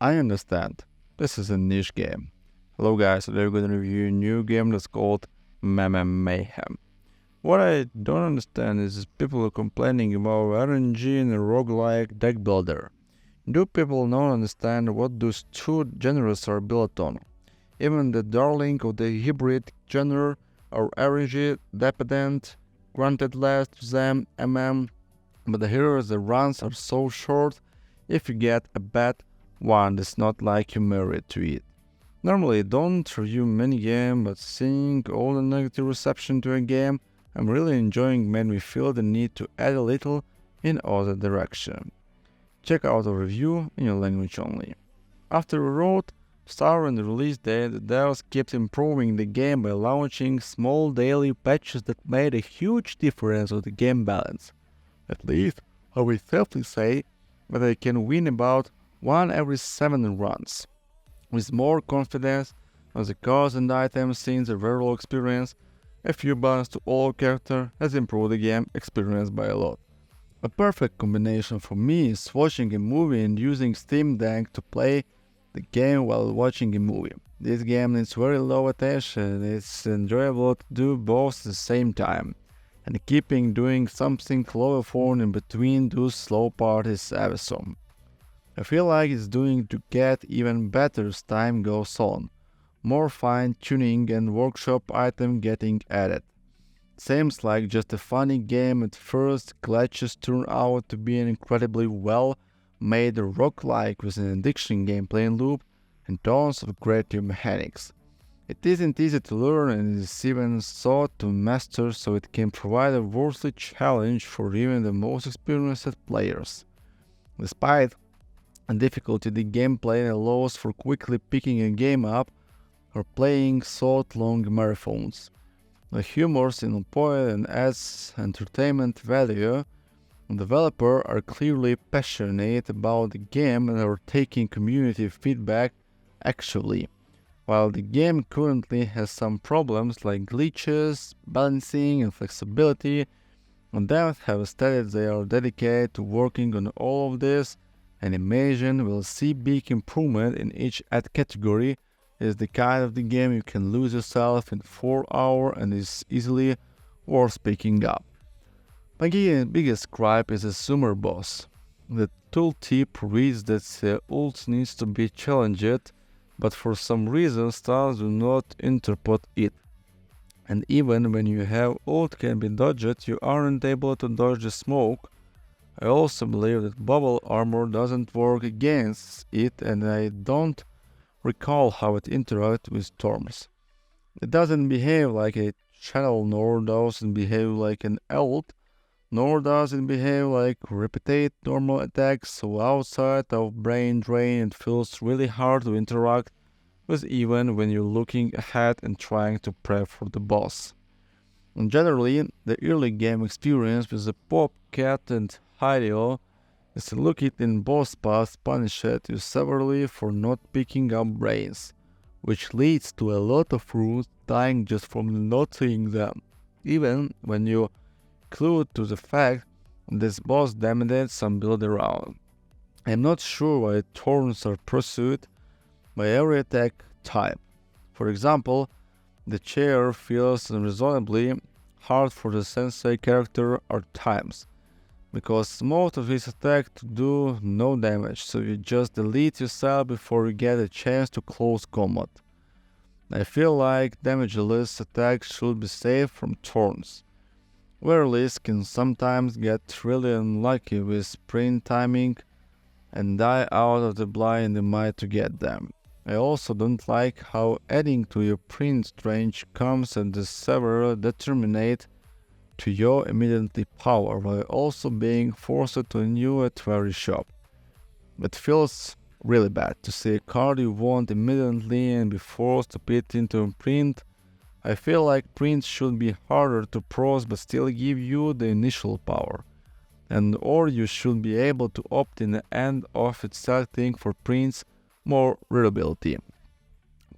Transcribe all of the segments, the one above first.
I understand. This is a niche game. Hello guys, today we're gonna review a new game that's called Mayhem. What I don't understand is people are complaining about RNG and a roguelike deck builder. Do people not understand what those two genres are built on? Even the darling of the hybrid genre are RNG dependent, granted less to them but the heroes the runs are so short, if you get a bad one, it's not like you married to it. Normally I don't review many games, but seeing all the negative reception to a game I'm really enjoying made me feel the need to add a little in other direction. Check out a review in your language only. After we wrote Star on the release day, the devs kept improving the game by launching small daily patches that made a huge difference with the game balance. At least, I will safely say that I can win about 1 every 7 runs. With more confidence on the cards and items since the reroll experience, a few buttons to all characters has improved the game experience by a lot. A perfect combination for me is watching a movie and using Steam Deck to play the game while watching a movie. This game needs very low attention, it's enjoyable to do both at the same time, and keeping doing something colorful in between those slow parts is awesome. I feel like it's doing to get even better as time goes on. More fine-tuning and workshop items getting added. Seems like just a funny game at first, glitches turn out to be an incredibly well-made roguelike with an addiction gameplay loop and tons of creative mechanics. It isn't easy to learn and it is even sought to master, so it can provide a worthy challenge for even the most experienced players. Despite the difficulty, the gameplay allows for quickly picking a game up or playing short-long marathons. The humor is on point and adds entertainment value. The developers are clearly passionate about the game and are taking community feedback actively. While the game currently has some problems like glitches, balancing and flexibility, and devs have stated they are dedicated to working on all of this and imagine we'll see big improvement in each ad category. It is the kind of the game you can lose yourself in 4 hours and is easily worth picking up. My biggest gripe is the Sumer boss. The tooltip reads that the ult needs to be challenged, but for some reason stars do not interpret it. And even when you have ult can be dodged, you aren't able to dodge the smoke. I also believe that bubble armor doesn't work against it, and I don't recall how it interacts with storms. It doesn't behave like a channel, nor does it behave like an ult, nor does it behave like repeat normal attacks, so outside of brain drain it feels really hard to interact with even when you're looking ahead and trying to prep for the boss. And generally, the early game experience with the Pop, Cat and Hideo is to look it in boss paths punished you severely for not picking up brains, which leads to a lot of runes dying just from not seeing them, even when you clue to the fact this boss damaged some build around. I'm not sure why turns are pursued by every attack type. For example, the chair feels unreasonably hard for the sensei character at times, because most of his attacks do no damage, so you just delete yourself before you get a chance to close combat. I feel like damageless attacks should be saved from turns. Wireless can sometimes get really unlucky with sprint timing and die out of the blind might to get them. I also don't like how adding to your print range comes and the several determinate to your immediately power while also being forced to renew at every shop. It feels really bad to see a card you want immediately and be forced to put into a print. I feel like prints should be harder to process but still give you the initial power, and or you should be able to opt in the end of it setting for prints more readability.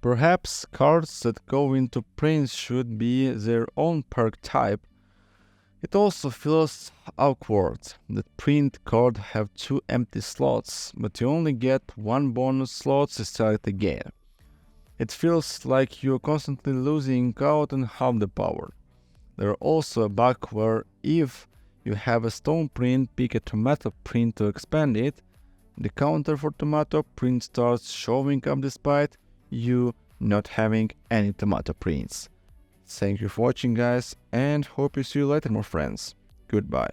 Perhaps cards that go into prints should be their own perk type. It also feels awkward that print card have 2 empty slots, but you only get 1 bonus slot to start again. It feels like you're constantly losing out on half the power. There are also a bug where if you have a stone print, pick a tomato print to expand it, the counter for tomato print starts showing up despite you not having any tomato prints. Thank you for watching, guys, and hope you see you later, my friends. Goodbye.